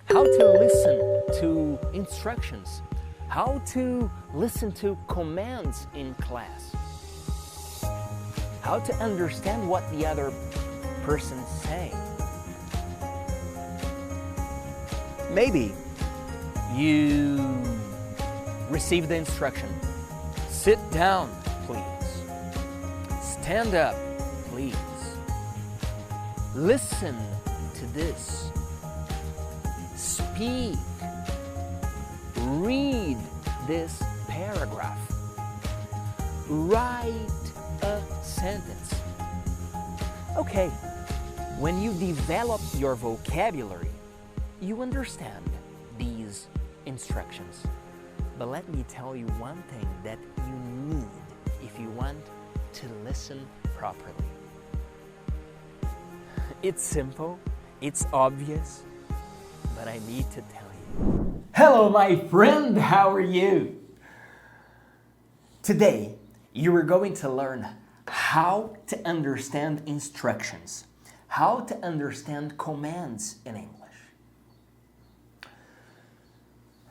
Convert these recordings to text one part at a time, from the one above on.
how to listen to instructions, how to listen to commands in class, how to understand what the other person's saying. Maybe you receive the instruction, sit down, please. Stand up, please. Listen to this. Speak. Read this paragraph. Write a sentence. Okay, when you develop your vocabulary, you understand these instructions. But let me tell you one thing that you need if you want to listen properly. It's simple, it's obvious, but I need to tell you. Hello, my friend, how are you? Today, you are going to learn how to understand instructions, how to understand commands in English.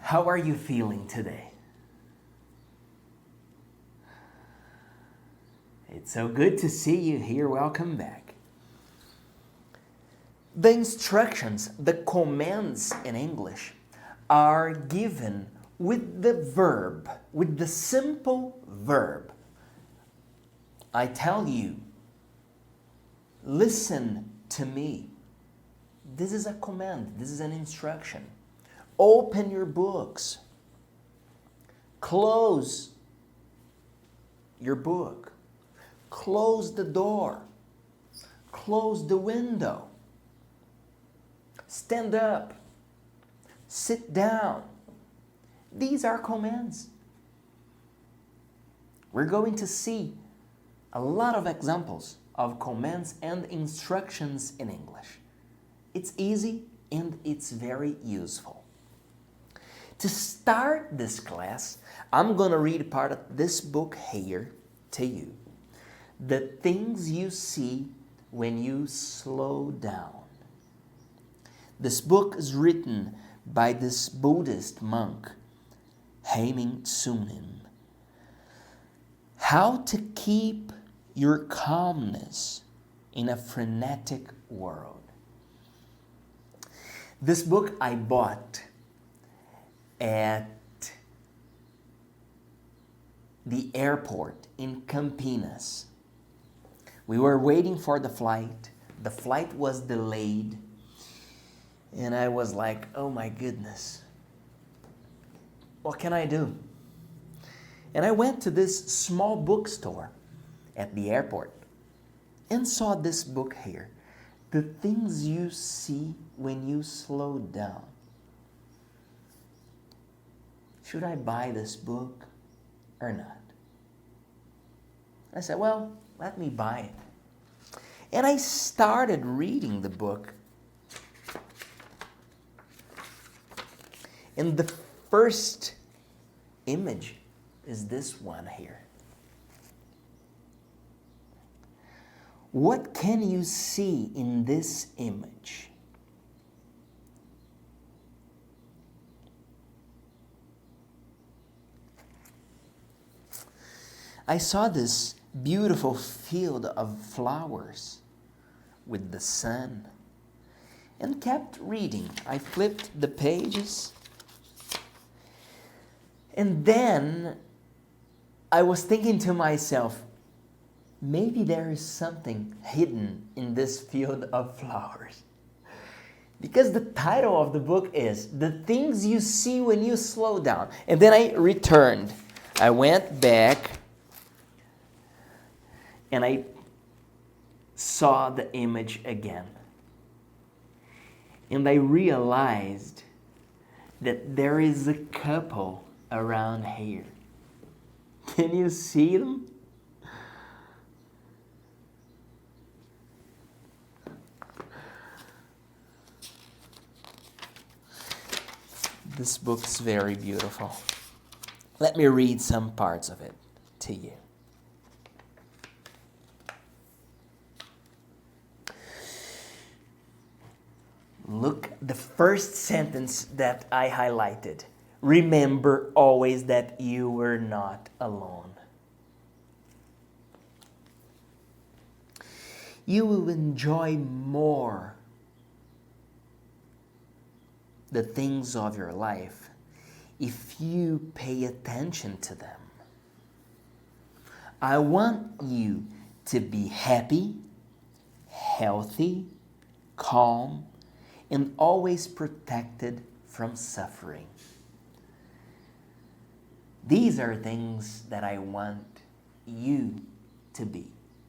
How are you feeling today? It's so good to see you here. Welcome back. The instructions, the commands in English are given with the verb, with the simple verb. I tell you, listen to me. This is a command, this is an instruction. Open your books. Close your book. Close the door. Close the window. Stand up. Sit down. These are commands. We're going to see a lot of examples of commands and instructions in English. It's easy and it's very useful. To start this class, I'm going to read part of this book here to you. The things you see when you slow down. This book is written by this Buddhist monk, Haemin Sunim. How to keep your calmness in a frenetic world. This book I bought at the airport in Campinas. We were waiting for the flight. The flight was delayed. And I was like, oh my goodness. What can I do? And I went to this small bookstore at the airport and saw this book here. The things you see when you slow down. Should I buy this book or not? I said, well, let me buy it. And I started reading the book. And the first image is this one here. What can you see in this image? I saw this beautiful field of flowers with the sun and kept reading. I flipped the pages and then I was thinking to myself, maybe there is something hidden in this field of flowers. Because the title of the book is The Things You See When You Slow Down. And then I returned. I went back and I saw the image again. And I realized that there is a couple around here. Can you see them? This book's very beautiful. Let me read some parts of it to you. Look the first sentence that I highlighted. Remember always that you were not alone. You will enjoy more the things of your life if you pay attention to them. I want you to be happy, healthy, calm, and always protected from suffering. These are things that I want you to be.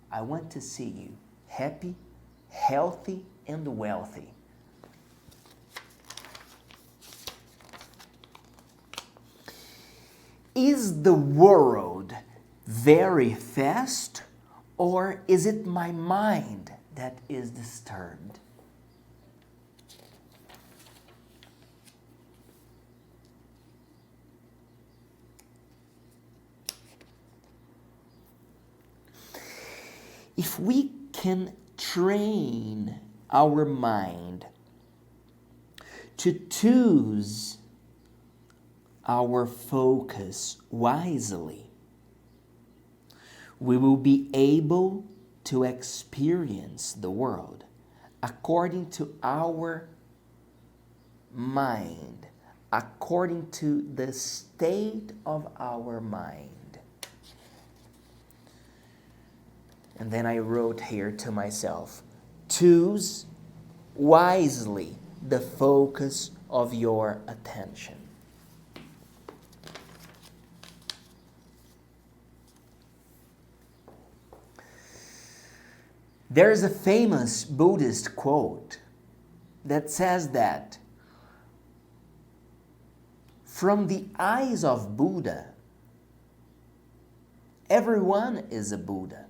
I want to see you happy, healthy, and wealthy. Is the world very fast, or is it my mind that is disturbed? If we can train our mind to choose our focus wisely, we will be able to experience the world according to our mind, according to the state of our mind. And then I wrote here to myself, choose wisely the focus of your attention. There's a famous Buddhist quote that says that from the eyes of Buddha, everyone is a Buddha.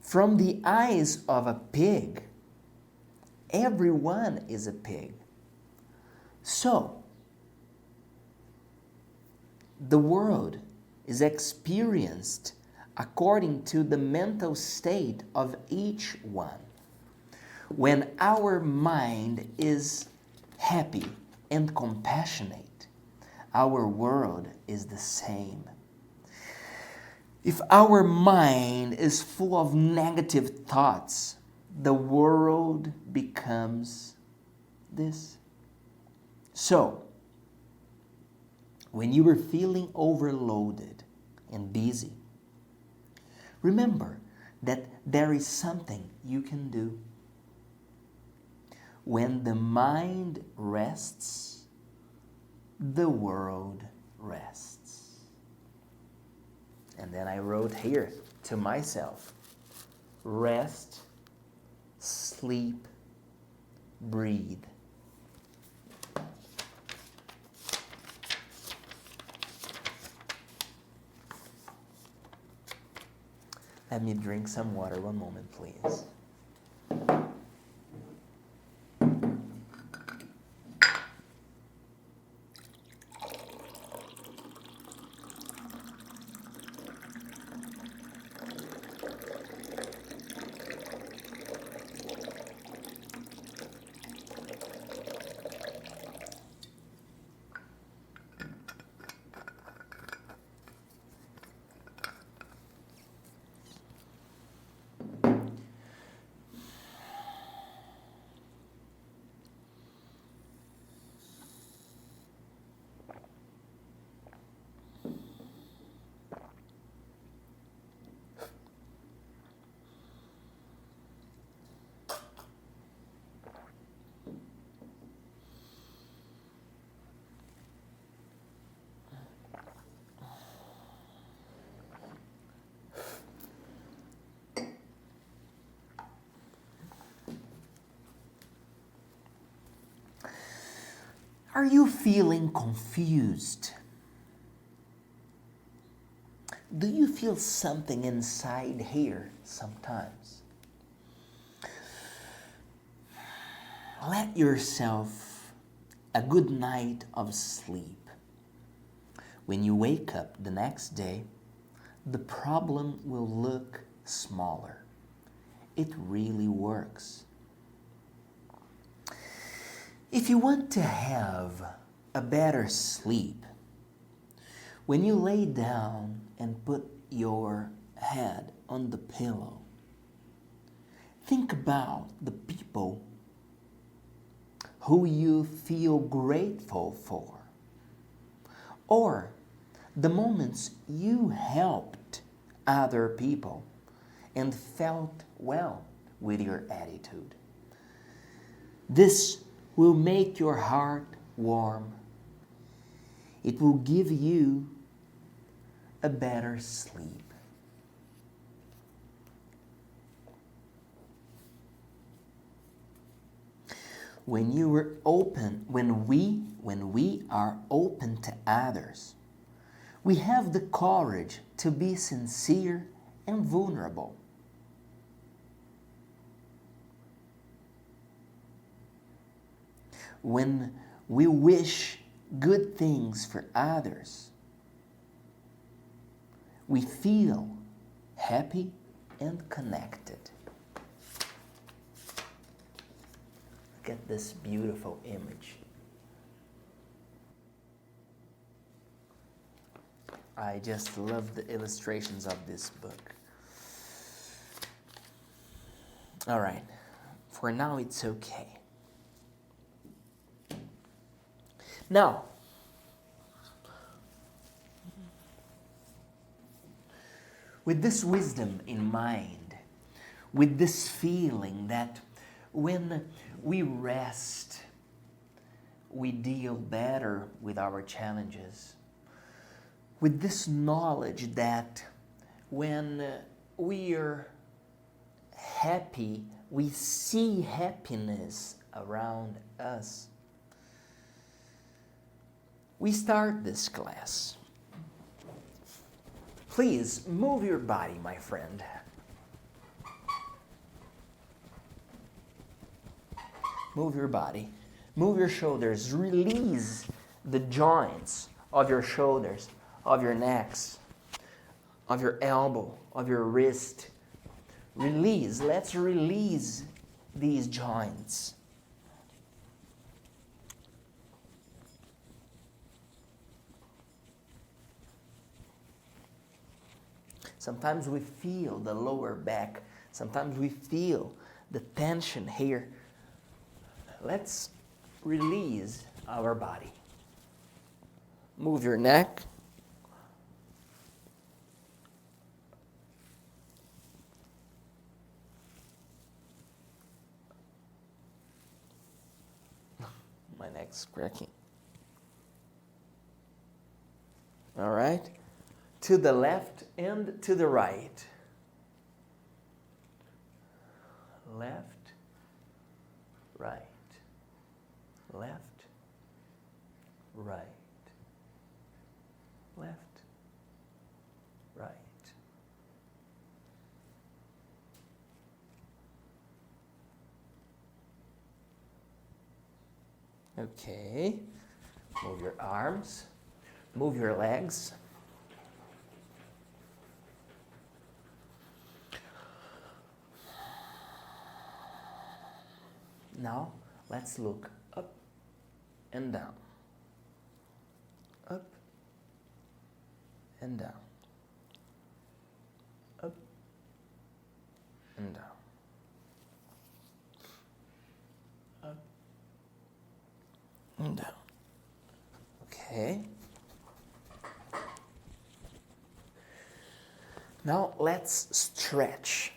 From the eyes of a pig, everyone is a pig. So, the world is experienced according to the mental state of each one. When our mind is happy and compassionate, our world is the same. If our mind is full of negative thoughts, the world becomes this. So, when you are feeling overloaded and busy, remember that there is something you can do. When the mind rests, the world rests. And then I wrote here to myself, rest, sleep, breathe. Let me drink some water. One moment, please. Are you feeling confused? Do you feel something inside here sometimes? Let yourself a good night of sleep. When you wake up the next day, the problem will look smaller. It really works. If you want to have a better sleep, when you lay down and put your head on the pillow, think about the people who you feel grateful for, or the moments you helped other people and felt well with your attitude. This will make your heart warm. It will give you a better sleep. When we are open to others, we have the courage to be sincere and vulnerable. When we wish good things for others, we feel happy and connected. Look at this beautiful image. I just love the illustrations of this book. All right, for now it's okay. Now, with this wisdom in mind, with this feeling that when we rest, we deal better with our challenges, with this knowledge that when we are happy, we see happiness around us, we start this class. Please move your body, my friend. Move your body. Move your shoulders. Release the joints of your shoulders, of your necks, of your elbow, of your wrist. Release. Let's release these joints. Sometimes we feel the lower back. Sometimes we feel the tension here. Let's release our body. Move your neck. My neck's cracking. All right. To the left and to the right. Left, right. Left, right. Left, right. Okay. Move your arms. Move your legs. Now, let's look up and down. Up and down. Up and down. Up and down. Okay. Now, let's stretch.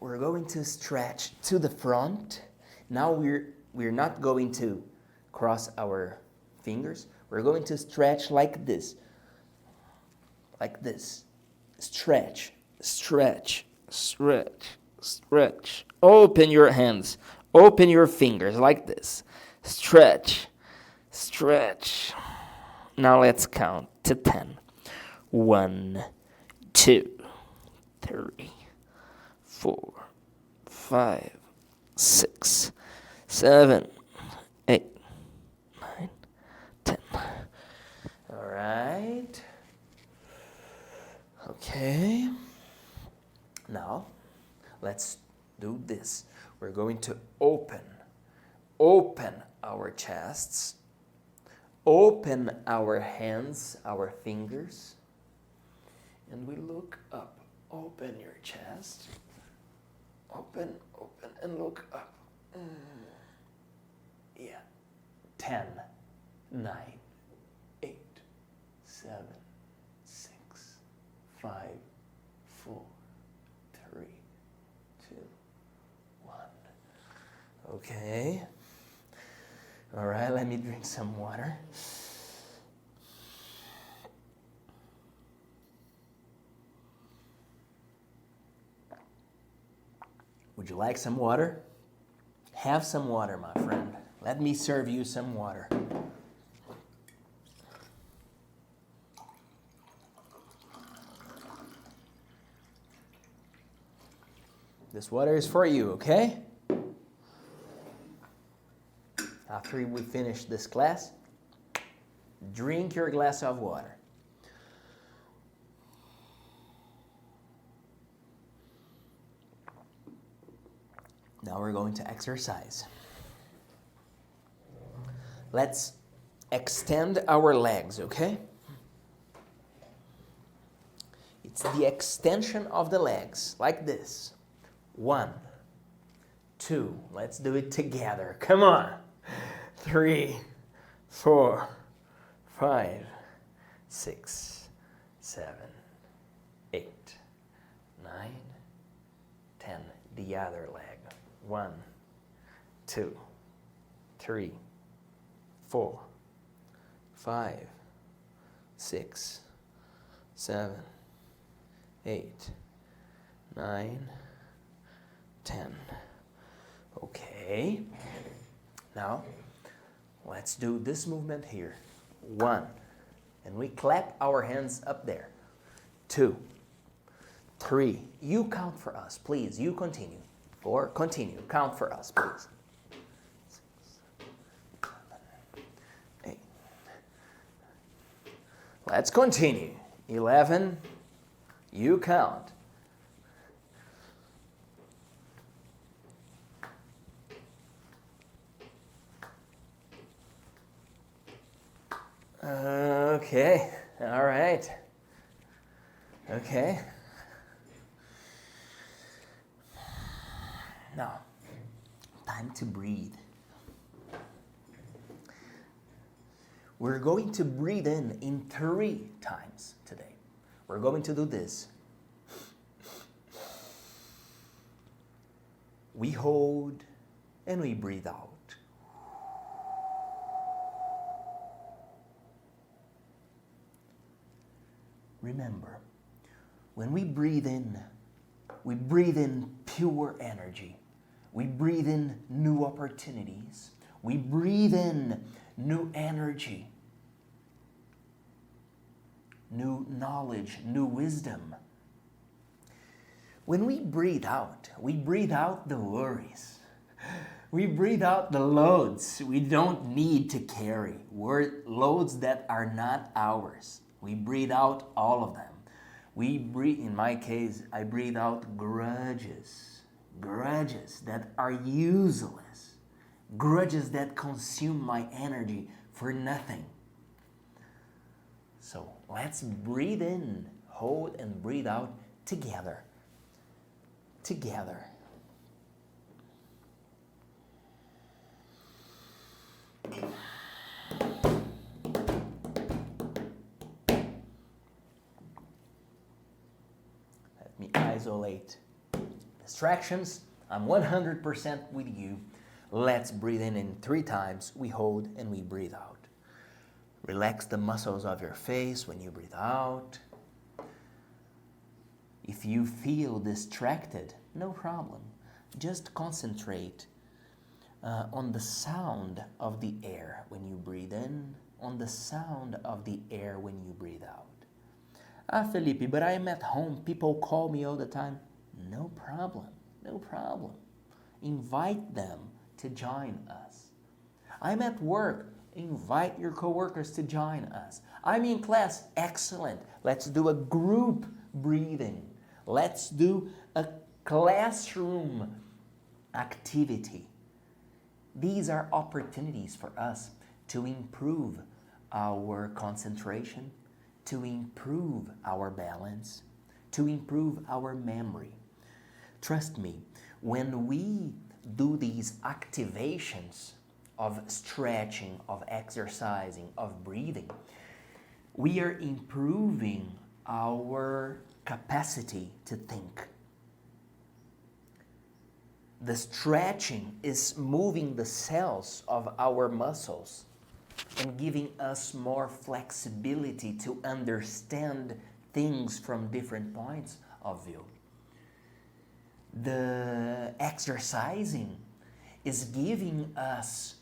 We're going to stretch to the front. Now we're not going to cross our fingers. We're going to stretch like this. Like this. Stretch, stretch, stretch, stretch. Open your hands. Open your fingers like this. Stretch, stretch. Now let's count to 10. 1, 2, 3, 4, 5, 6, 7, 8, 9, 10. All right. Okay. Now, let's do this. We're going to open open our chests, open our hands, our fingers, and we look up. Open your chest, open, and look up. Yeah. 10, 9, 8, 7, 6, 5, 4, 3, 2, 1. Okay. All right, let me drink some water. Would you like some water? Have some water, my friend. Let me serve you some water. This water is for you, okay? After we finish this class, drink your glass of water. Now we're going to exercise. Let's extend our legs, okay? It's the extension of the legs, like this. 1, 2, let's do it together. Come on. 3, 4, 5, 6, 7, 8, 9, 10. The other leg. 1, 2, 3, 4, 5, 6, 7, 8, 9, 10. Okay. Now, let's do this movement here. 1, and we clap our hands up there. 2, 3. You count for us, please. You continue. Or continue. Count for us, please. 6, 7, 8. Let's continue. 11. You count. Okay. All right. Okay. Now, time to breathe. We're going to breathe in 3 times today. We're going to do this. We hold and we breathe out. Remember, when we breathe in pure energy. We breathe in new opportunities. We breathe in new energy, new knowledge, new wisdom. When we breathe out the worries. We breathe out the loads we don't need to carry, loads that are not ours. We breathe out all of them. We breathe, in my case, I breathe out grudges that are useless, grudges that consume my energy for nothing. So let's breathe in, hold, and breathe out together. Together. Let me isolate distractions. I'm 100% with you. Let's breathe in 3 times. We hold and we breathe out. Relax the muscles of your face when you breathe out. If you feel distracted, no problem. Just concentrate on the sound of the air when you breathe in, on the sound of the air when you breathe out. Felipe, but I am at home. People call me all the time. No problem. No problem. Invite them to join us. I'm at work. Invite your coworkers to join us. I'm in class. Excellent. Let's do a group breathing. Let's do a classroom activity. These are opportunities for us to improve our concentration, to improve our balance, to improve our memory. Trust me, when we do these activations of stretching, of exercising, of breathing, we are improving our capacity to think. The stretching is moving the cells of our muscles and giving us more flexibility to understand things from different points of view. The exercising is giving us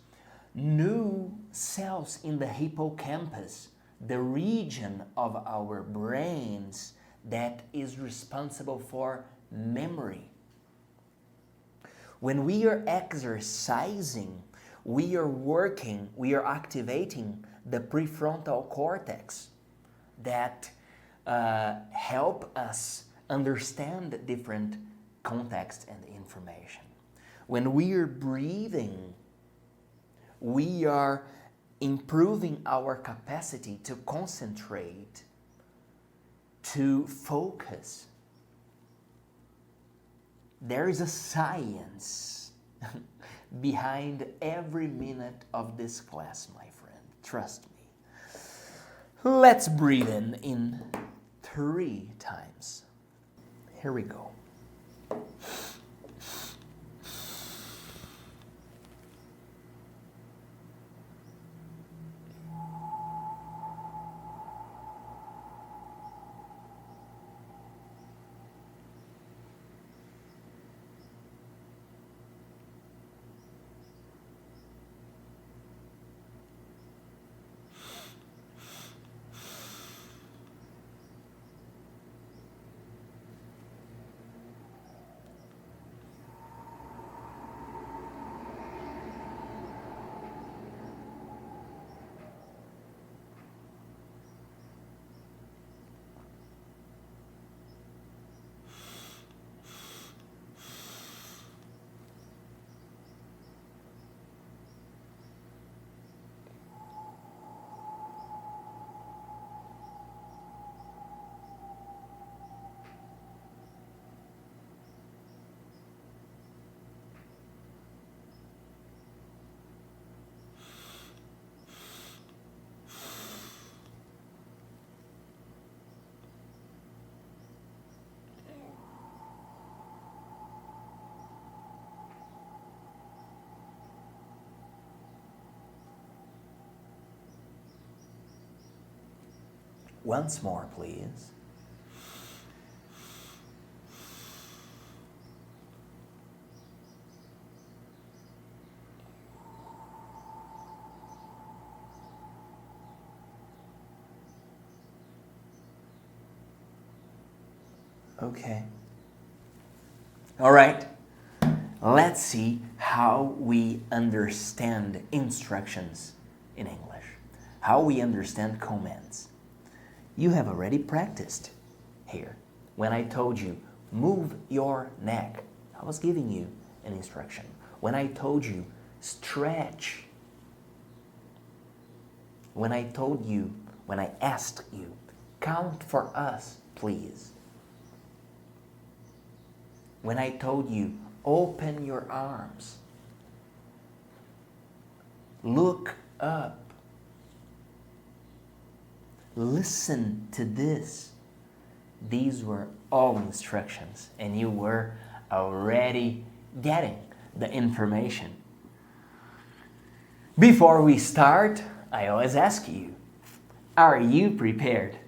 new cells in the hippocampus, the region of our brains that is responsible for memory. When we are exercising, we are activating the prefrontal cortex that help us understand different context and information. When we are breathing, we are improving our capacity to concentrate, to focus. There is a science behind every minute of this class, my friend. Trust me. Let's breathe in 3 times. Here we go. Once more, please. Okay. All right. Let's see how we understand instructions in English, how we understand commands. You have already practiced here. When I told you, move your neck, I was giving you an instruction. When I told you, stretch. When I asked you, count for us, please. When I told you, open your arms. Look up. Listen to this. These were all instructions, and you were already getting the information. Before we start, I always ask you, are you prepared?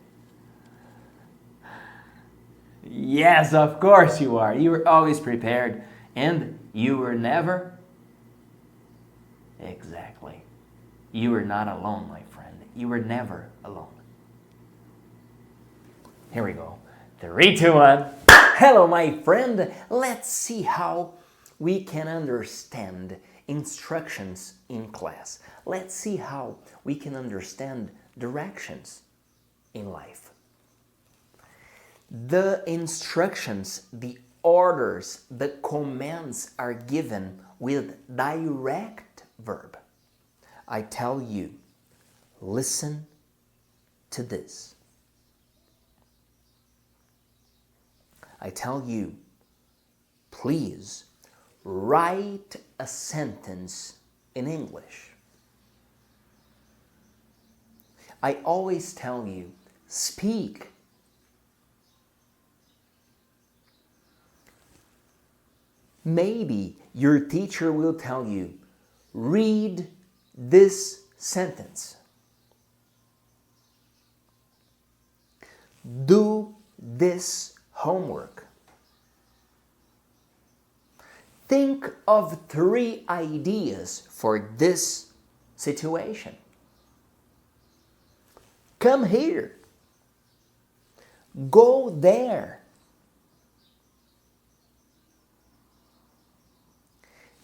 Yes, of course you are. You were always prepared, and you were never... Exactly. You were not alone, my friend. You were never alone. Here we go. 3, 2, 1. Hello, my friend. Let's see how we can understand instructions in class. Let's see how we can understand directions in life. The instructions, the orders, the commands are given with direct verb. I tell you, listen to this. I tell you, please write a sentence in English. I always tell you, speak. Maybe your teacher will tell you, read this sentence. Do this homework. Think of 3 ideas for this situation. Come here. Go there.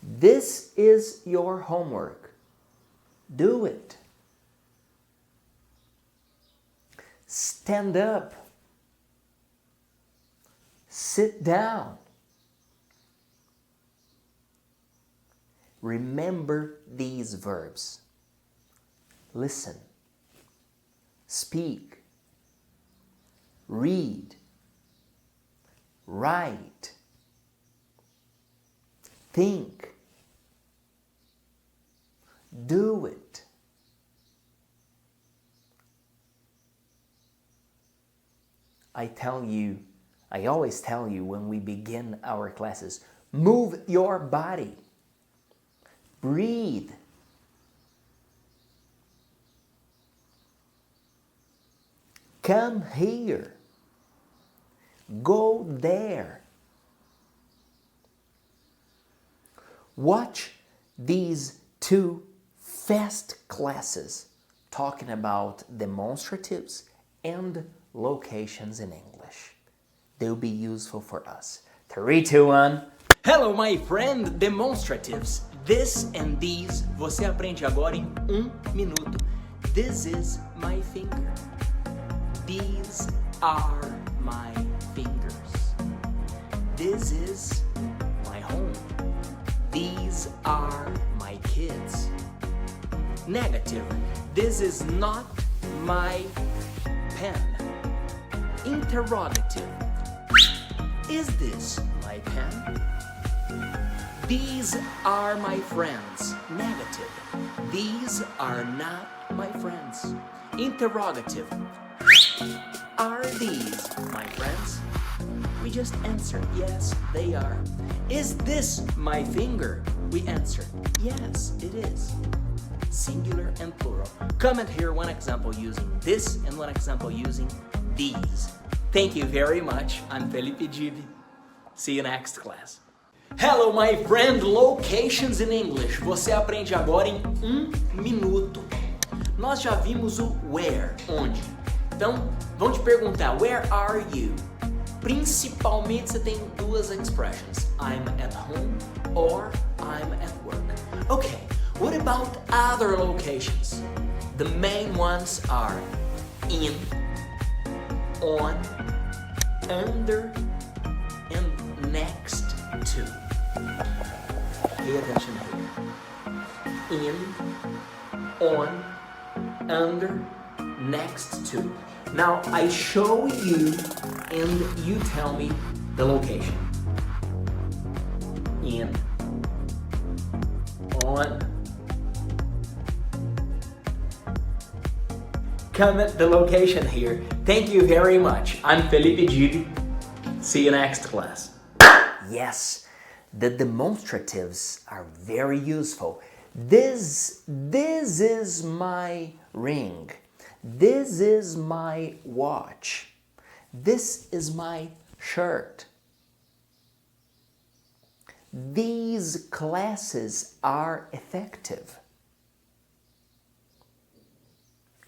This is your homework. Do it. Stand up. Sit down. Remember these verbs. Listen. Speak. Read. Write. Think. Do it. I always tell you when we begin our classes, move your body. Breathe. Come here. Go there. Watch these 2 fast classes talking about demonstratives and locations in English. They'll be useful for us. 3, 2, 1. Hello, my friend, demonstratives. This and these você aprende agora em 1 minuto. This is my finger. These are my fingers. This is my home. These are my kids. Negative. This is not my pen. Interrogative. Is this my pen? These are my friends. Negative. These are not my friends. Interrogative. Are these my friends? We just answer, yes, they are. Is this my finger? We answer, yes, it is. Singular and plural. Comment here one example using this and one example using these. Thank you very much. I'm Felipe Dib. See you next class. Hello, my friend. Locations in English. Você aprende agora em 1 minuto. Nós já vimos o where, onde. Então, vão te perguntar, where are you? Principalmente você tem 2 expressions. I'm at home or I'm at work. Okay, what about other locations? The main ones are in, on, under, and next to. Pay attention here. In, on, under, next to. Now I show you and you tell me the location. In, on. Comment the location here. Thank you very much. I'm Felipe Dib. See you next class. Yes, the demonstratives are very useful. This is my ring. This is my watch. This is my shirt. These classes are effective.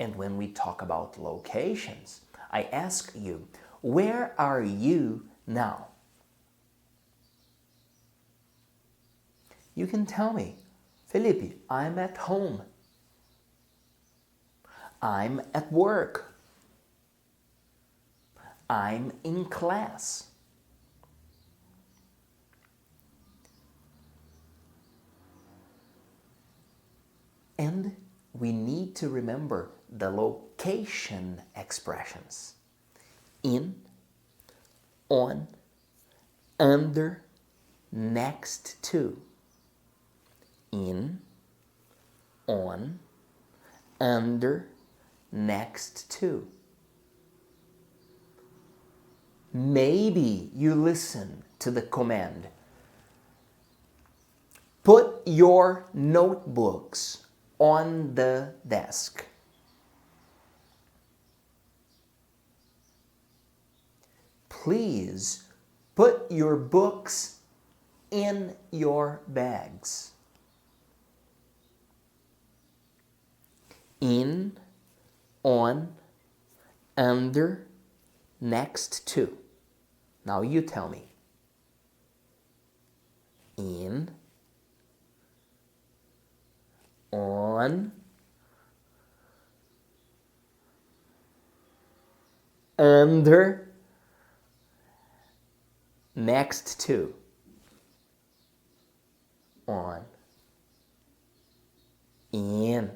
And when we talk about locations, I ask you, where are you now? You can tell me, Felipe, I'm at home. I'm at work. I'm in class. And we need to remember the location expressions. In, on, under, next to. In, on, under, next to. Maybe you listen to the command, put your notebooks on the desk. Please put your books in your bags. In, on, under, next to. Now you tell me. In, on, under, next to. On, in,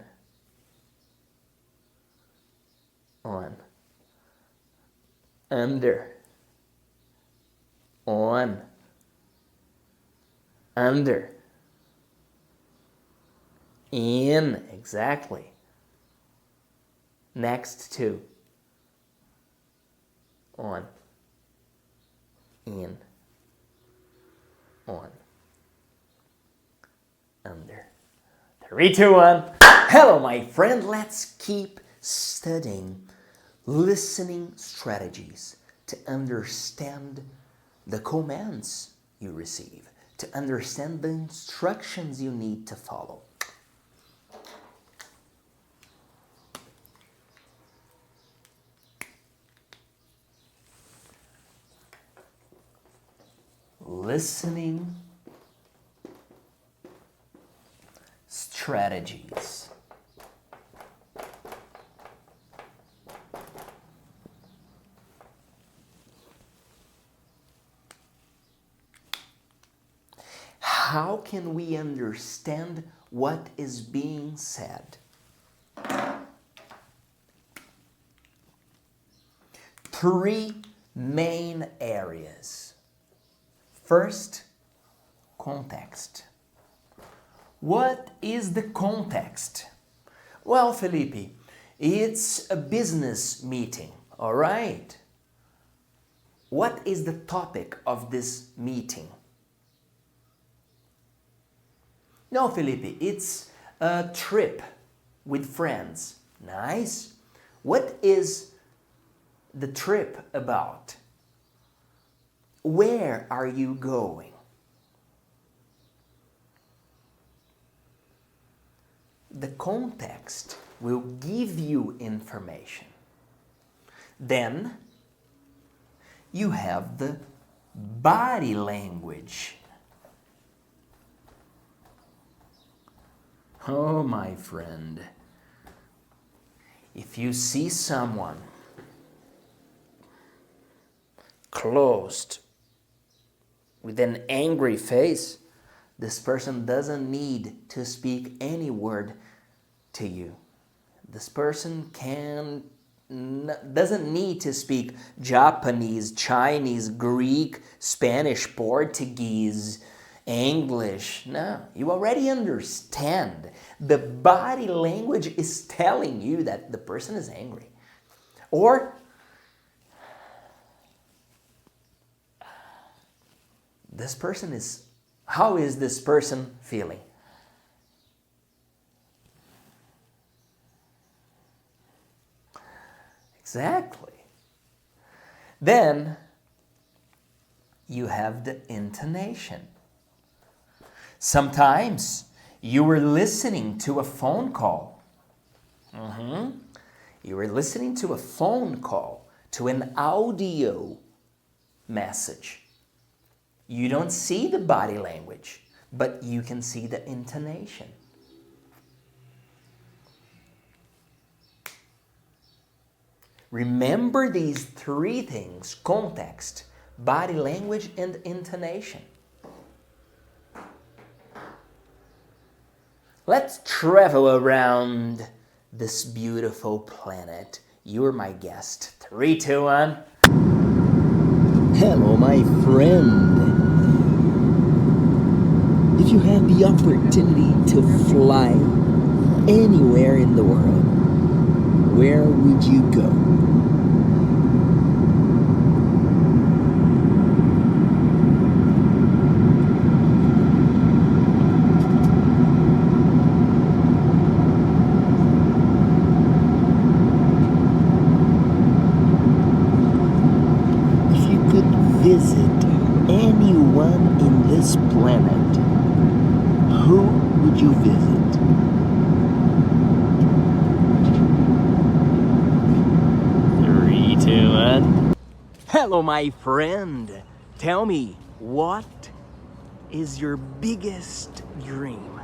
on, under, on, under, in, exactly, next to, on, in, on, under. 3, 2, 1. Hello, my friend. Let's keep studying listening strategies to understand the commands you receive, to understand the instructions you need to follow. Listening strategies. How can we understand what is being said? Three main areas. First, context. What is the context? Well, Felipe, it's a business meeting, all right? What is the topic of this meeting? No, Felipe, it's a trip with friends. Nice. What is the trip about? Where are you going? The context will give you information. Then you have the body language. Oh, my friend, if you see someone closed with an angry face, this person doesn't need to speak any word to you. This person doesn't need to speak Japanese, Chinese, Greek, Spanish, Portuguese, English. No, you already understand. The body language is telling you that the person is angry. Or this person is, how is this person feeling? Exactly. Then you have the intonation. Sometimes you were listening to a phone call. You were listening to a phone call, to an audio message. You don't see the body language, but you can see the intonation. Remember these three things: context, body language, and intonation. Let's travel around this beautiful planet. You're my guest. 3, 2, 1. Hello, my friend. If you had the opportunity to fly anywhere in the world, where would you go? If you could visit anyone in this planet, who would you visit? Three, two, one. Hello, my friend. Tell me, what is your biggest dream?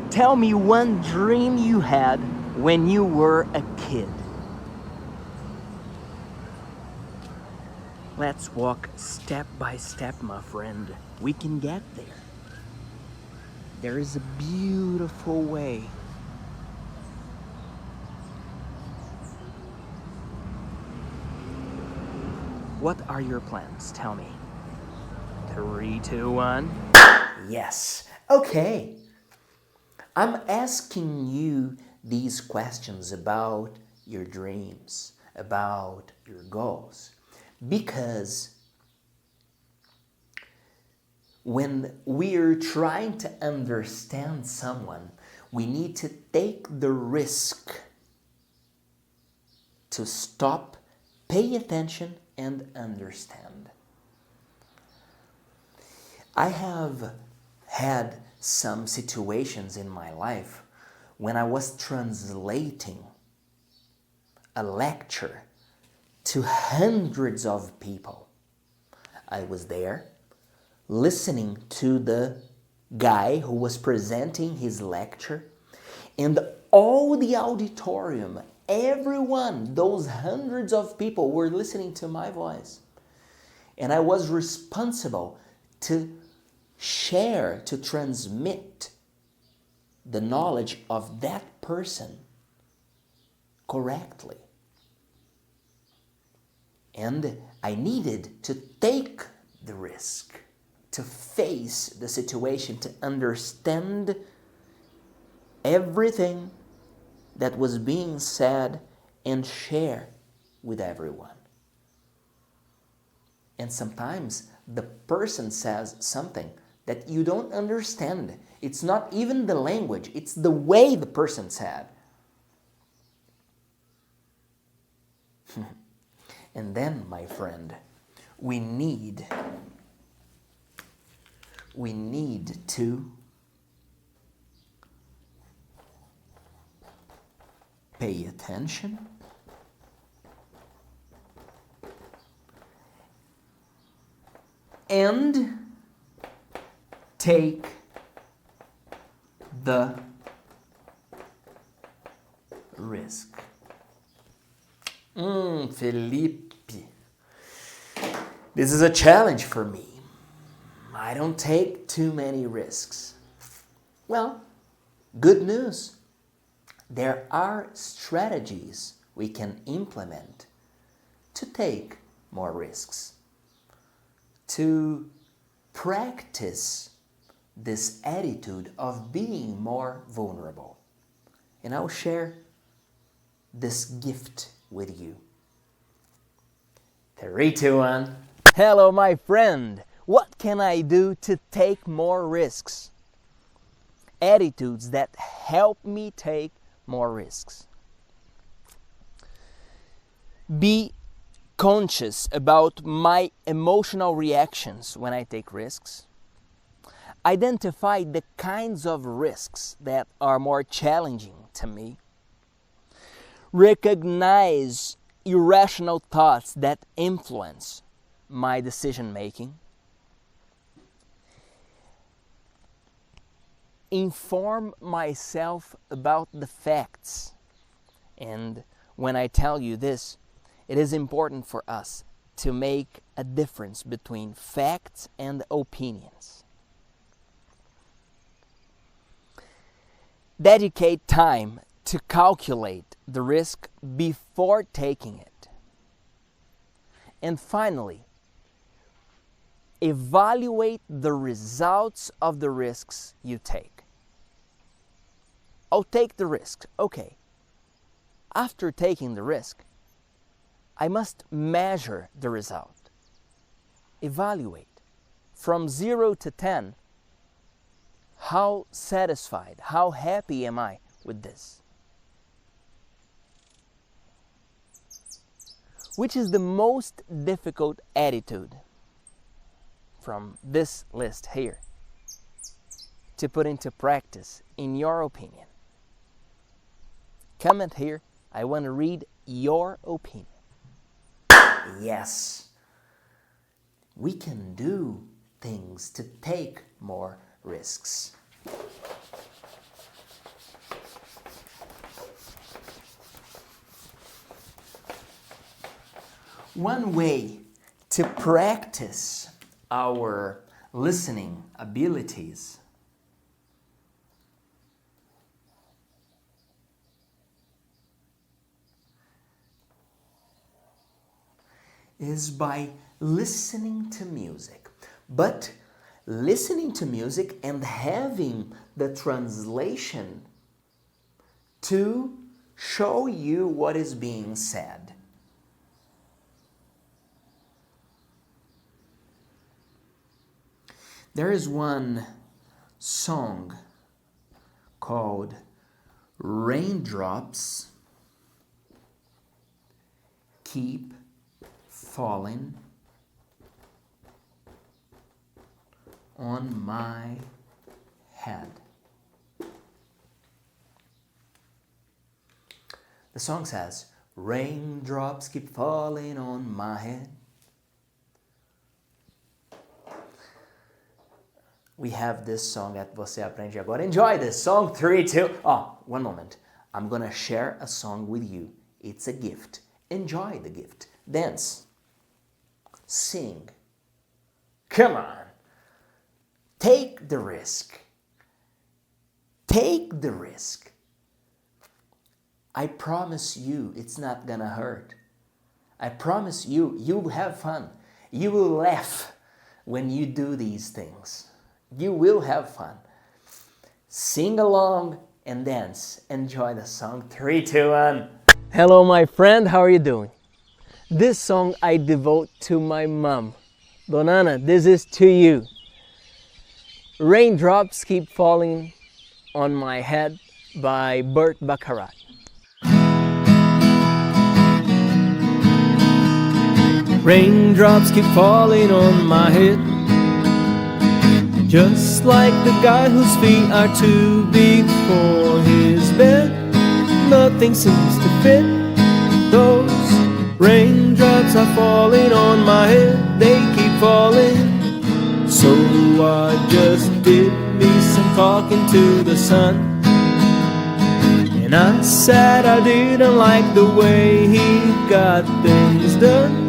Tell me one dream you had when you were a kid. Let's walk step by step, my friend. We can get there. There is a beautiful way. What are your plans? Tell me. 3, 2, 1. Yes. Okay. I'm asking you these questions about your dreams, about your goals, because when we're trying to understand someone, we need to take the risk to stop, pay attention, and understand. I have had some situations in my life when I was translating a lecture to hundreds of people. I was there listening to the guy who was presenting his lecture, and all the auditorium, everyone, those hundreds of people were listening to my voice. And I was responsible to share, to transmit the knowledge of that person correctly. And I needed to take the risk, to face the situation, to understand everything that was being said and share with everyone. And sometimes the person says something that you don't understand. It's not even the language, it's the way the person said. And then, my friend, we need to pay attention and take the risk. Felipe, this is a challenge for me. I don't take too many risks. Well, good news. There are strategies we can implement to take more risks, to practice this attitude of being more vulnerable. And I'll share this gift with you. 3, 2, 1. Hello, my friend. What can I do to take more risks? Attitudes that help me take more risks. Be conscious about my emotional reactions when I take risks. Identify the kinds of risks that are more challenging to me. Recognize irrational thoughts that influence my decision making. Inform myself about the facts. And when I tell you this, it is important for us to make a difference between facts and opinions. dedicate time to calculate the risk before taking it. And finally, evaluate the results of the risks you take. I'll take the risk. Okay. After taking the risk, I must measure the result. Evaluate. From 0 to 10, how satisfied, how happy am I with this? Which is the most difficult attitude from this list here to put into practice, in your opinion? Comment here. I want to read your opinion. Yes, we can do things to take more risks. One way to practice our listening abilities is by listening to music. But listening to music and having the translation to show you what is being said. There is one song called Raindrops Keep Falling on My Head. The song says, raindrops keep falling on my head. We have this song at Você Aprende Agora. Enjoy this song. 3, 2. Oh, one moment. I'm gonna share a song with you. It's a gift. Enjoy the gift. Dance. Sing. Come on. Take the risk. Take the risk. I promise you it's not gonna hurt. I promise you, you will have fun. You will laugh when you do these things. You will have fun. Sing along and dance. Enjoy the song. 3, 2, 1. Hello, my friend. How are you doing? This song I devote to my mom. Donana, this is to you. Raindrops Keep Falling on My Head by Burt Bacharach. Raindrops keep falling on my head, just like the guy whose feet are too big for his bed. Nothing seems to fit. Those raindrops are falling on my head, they keep falling. So I just did me some talking to the sun, and I said I didn't like the way he got things done.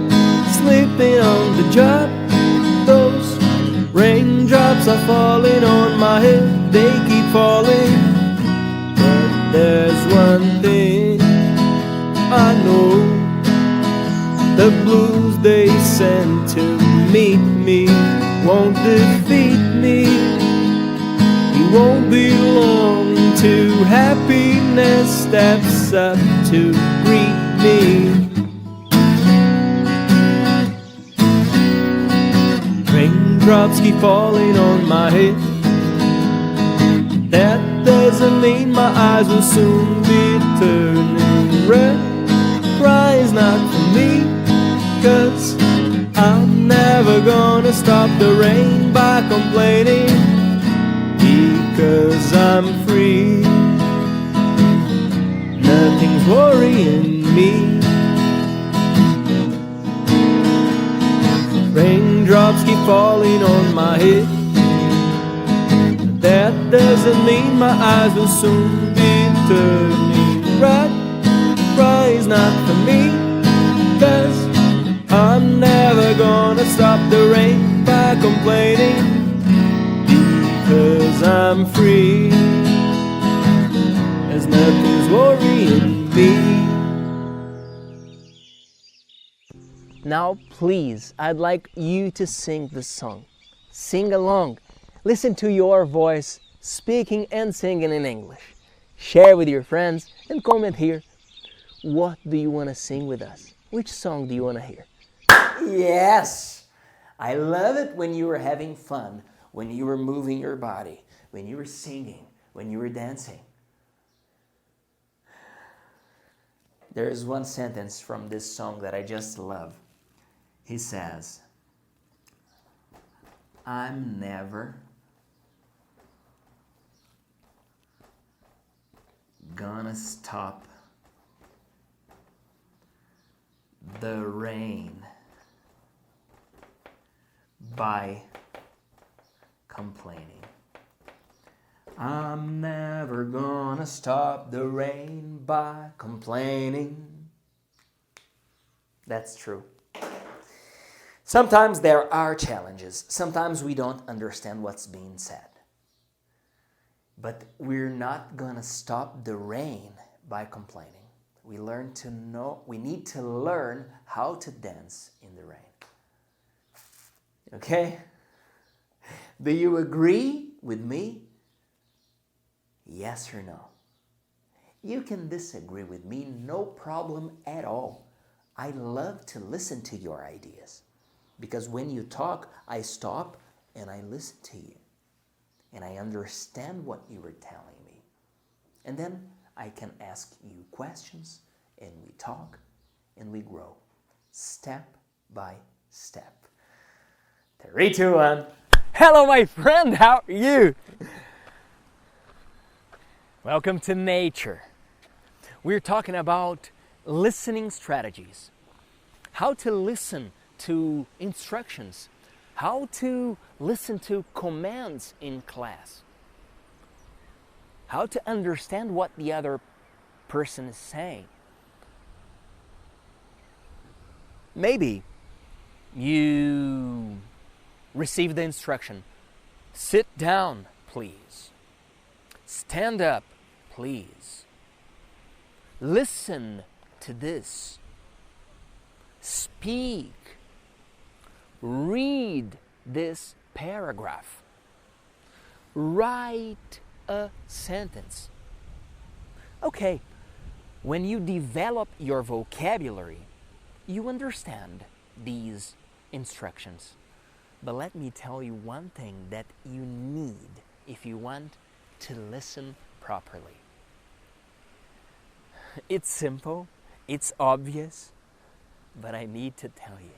Sleeping on the job, those raindrops are falling on my head, they keep falling. But there's one thing I know, the blues they send to meet me won't defeat me. It won't be long till happiness steps up to greet me. Raindrops keep falling on my head, that doesn't mean my eyes will soon be turning red. Crying's not for me, 'cause I'm never gonna stop the rain by complaining, because I'm free. Nothing's worrying me. Raindrops keep falling on my head, that doesn't mean my eyes will soon be turning red. Crying's not for me, 'cause I'm never gonna stop the rain by complaining, because I'm free. nothing's worrying me. Now, please, I'd like you to sing this song. Sing along. Listen to your voice speaking and singing in English. Share with your friends and comment here. What do you want to sing with us? Which song do you want to hear? Yes! I love it when you were having fun, when you were moving your body, when you were singing, when you were dancing. There is one sentence from this song that I just love. He says, I'm never gonna stop the rain by complaining. I'm never gonna stop the rain by complaining. That's true. Sometimes there are challenges. Sometimes we don't understand what's being said. But we're not gonna stop the rain by complaining. We need to learn how to dance in the rain. Okay? Do you agree with me? Yes or no? You can disagree with me, no problem at all. I love to listen to your ideas. Because when you talk, I stop and I listen to you. And I understand what you were telling me. And then I can ask you questions, and we talk, and we grow, step by step. 3, 2, 1. Hello, my friend, how are you? Welcome to nature. We're talking about listening strategies. How to listen to instructions. How to listen to commands in class. How to understand what the other person is saying. Maybe you receive the instruction, sit down, please. Stand up, please. Listen to this. Speak. Read this paragraph. Write a sentence. Okay, when you develop your vocabulary, you understand these instructions. But let me tell you one thing that you need if you want to listen properly. It's simple, it's obvious, but I need to tell you.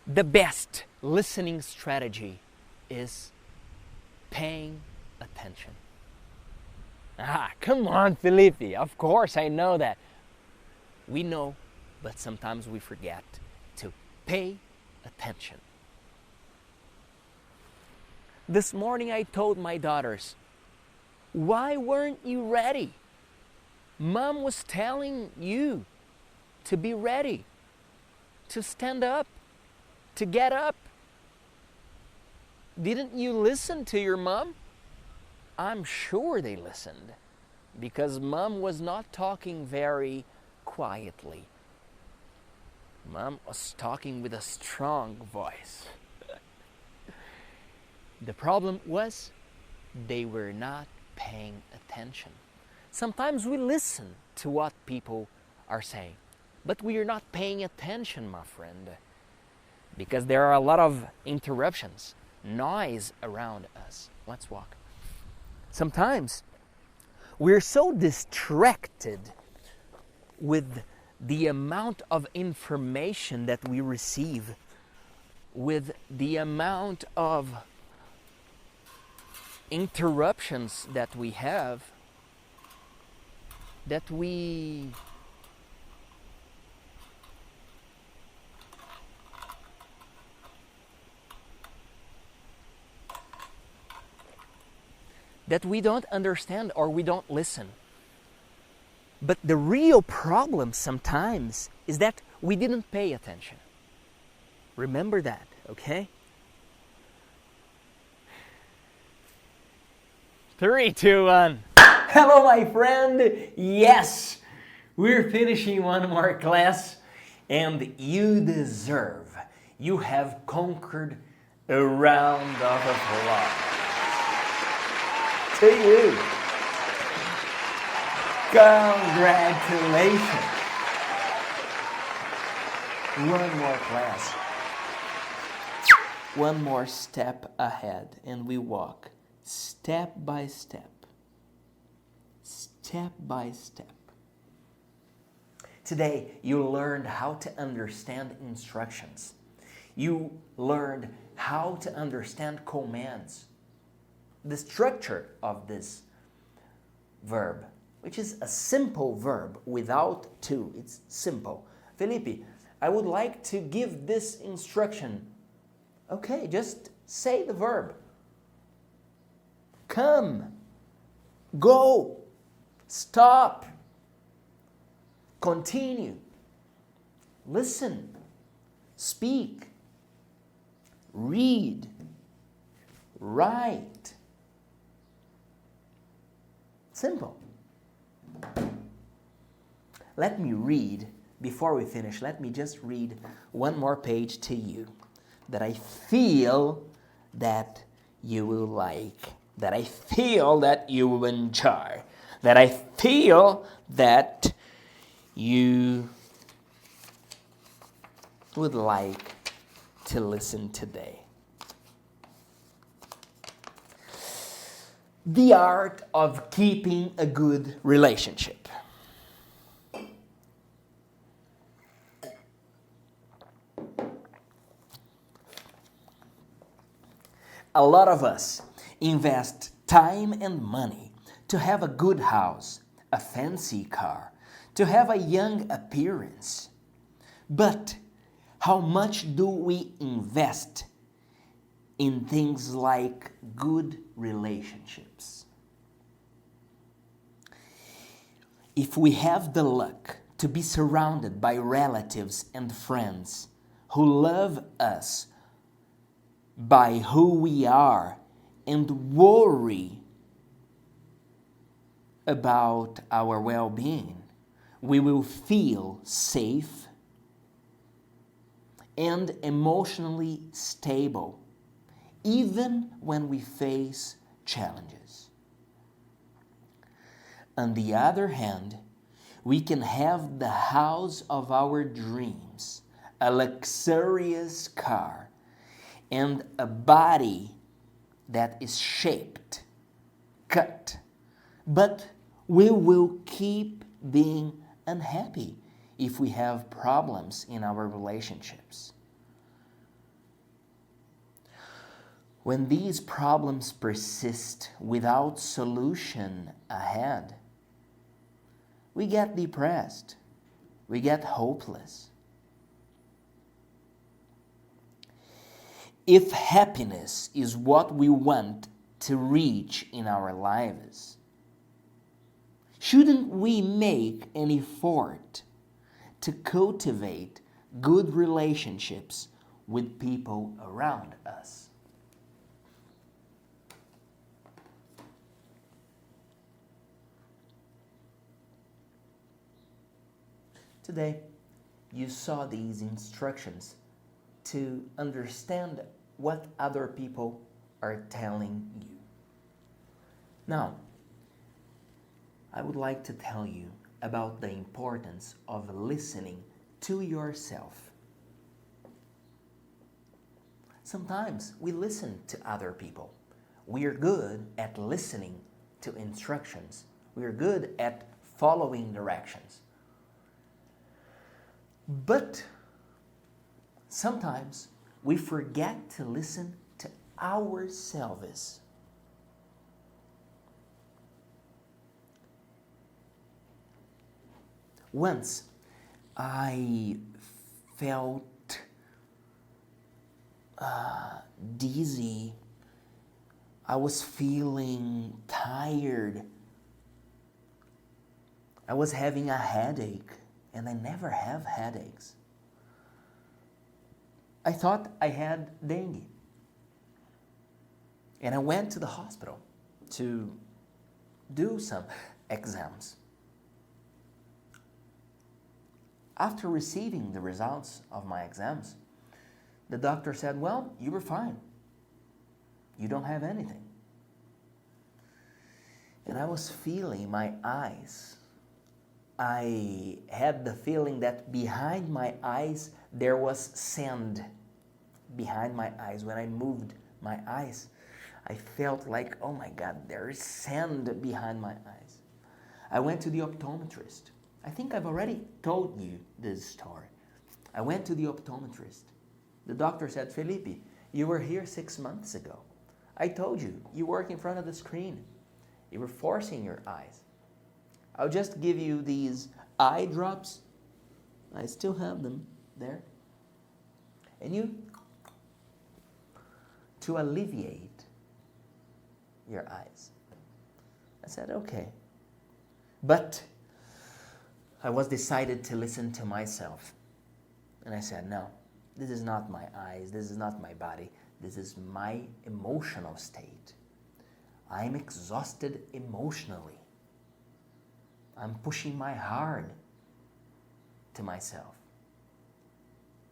The best listening strategy is paying attention. Come on, Felipe. Of course, I know that. We know, but sometimes we forget to pay attention. This morning I told my daughters, why weren't you ready? Mom was telling you to be ready, to stand up, to get up. Didn't you listen to your mom? I'm sure they listened, because mom was not talking very quietly. Mom was talking with a strong voice. The problem was they were not paying attention. Sometimes we listen to what people are saying, but we are not paying attention, my friend, because there are a lot of interruptions, noise around us. Let's walk. Sometimes we're so distracted with the amount of information that we receive, with the amount of interruptions that we have, that we don't understand or we don't listen. But the real problem sometimes is that we didn't pay attention. Remember that, okay? 3, 2, 1. Hello, my friend. Yes, we're finishing one more class, and you deserve. You have conquered a round of applause. To you. Congratulations. One more class. One more step ahead, and we walk step by step. Step by step. Today, you learned how to understand instructions. You learned how to understand commands. The structure of this verb, which is a simple verb without to. It's simple. Felipe, I would like to give this instruction. Okay, just say the verb. Come, go, stop, continue, listen, speak, read, write. Simple. Let me read, before we finish, let me just read one more page to you that I feel that you will like, that I feel that you will enjoy, that I feel that you would like to listen today. The art of keeping a good relationship. A lot of us invest time and money to have a good house, a fancy car, to have a young appearance. But how much do we invest in things like good relationships? If we have the luck to be surrounded by relatives and friends who love us by who we are and worry about our well-being, we will feel safe and emotionally stable, even when we face challenges. On the other hand, we can have the house of our dreams, a luxurious car, and a body that is shaped, cut, but we will keep being unhappy if we have problems in our relationships. When these problems persist without solution ahead, we get depressed, we get hopeless. If happiness is what we want to reach in our lives, shouldn't we make an effort to cultivate good relationships with people around us? Today, you saw these instructions to understand what other people are telling you. Now, I would like to tell you about the importance of listening to yourself. Sometimes we listen to other people. We are good at listening to instructions. We are good at following directions. But sometimes we forget to listen to ourselves. Once I felt dizzy. I was feeling tired. I was having a headache, and I never have headaches. I thought I had dengue. And I went to the hospital to do some exams. After receiving the results of my exams, the doctor said, well, you were fine. You don't have anything. And I was feeling my eyes. I had the feeling that behind my eyes there was sand. Behind my eyes, when I moved my eyes, I felt like, oh my God, there is sand behind my eyes. I went to the optometrist. I think I've already told you this story. I went to the optometrist. The doctor said, Felipe, you were here 6 months ago. I told you, you work in front of the screen. You were forcing your eyes. I'll just give you these eye drops. I still have them there. And you, to alleviate your eyes. I said, okay. But I was decided to listen to myself. And I said, no, this is not my eyes, this is not my body, this is my emotional state. I'm exhausted emotionally. I'm pushing my heart to myself.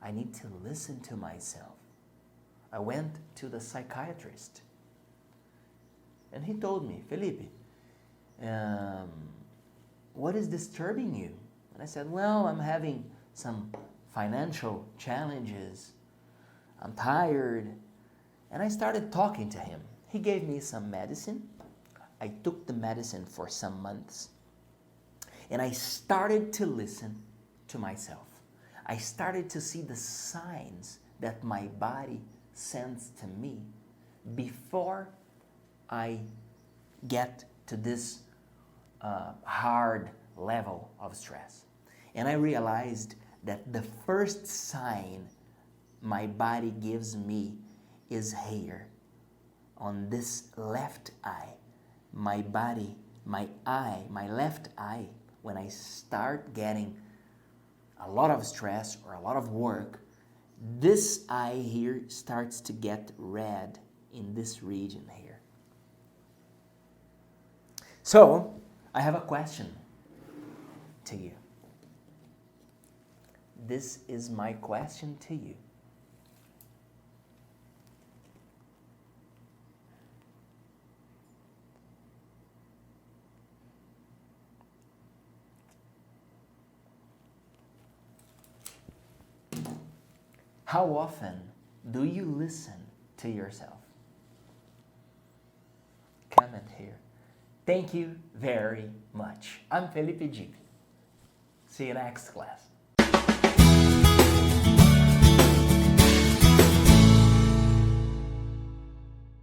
I need to listen to myself. I went to the psychiatrist. And he told me, Felipe, what is disturbing you? And I said, well, I'm having some financial challenges. I'm tired. And I started talking to him. He gave me some medicine. I took the medicine for some months. And I started to listen to myself. I started to see the signs that my body sends to me before I get to this hard level of stress. And I realized that the first sign my body gives me is here on this left eye. My body, my left eye, when I start getting a lot of stress or a lot of work, this eye here starts to get red in this region here. So, I have a question to you. This is my question to you. How often do you listen to yourself? Comment here. Thank you very much. I'm Felipe Dib. See you next class.